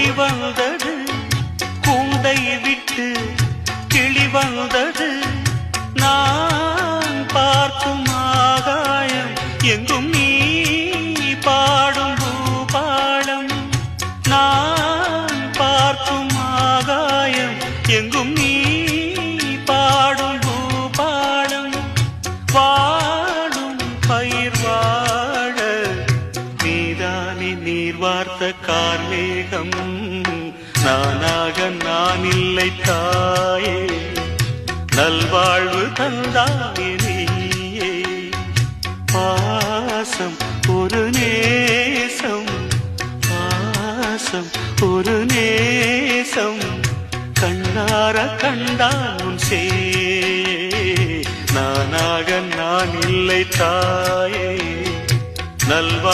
கொடி வந்தது, கூண்டை விட்டு கிளி வந்தது. நான் பார்க்கும் ஆகாயம் எங்கும் நீ பாடும் பூபாலம். நான் பார்க்கும் ஆகாயம் எங்கும் நீ பாடும் பூபாலம். வாழும் பயிர் வாழ நீதானே நீர் வார்த்த கார்மேகம். நானாக நான் இல்லை தாயே, நல்வாழ்வு தந்தாயே நீயே. பாசம் ஒரு நேசம், பாசம் ஒரு நேசம், கண்ணார கண்டான் சே. நானாக நான் இல்லை தாயே, நல்வாழ்வு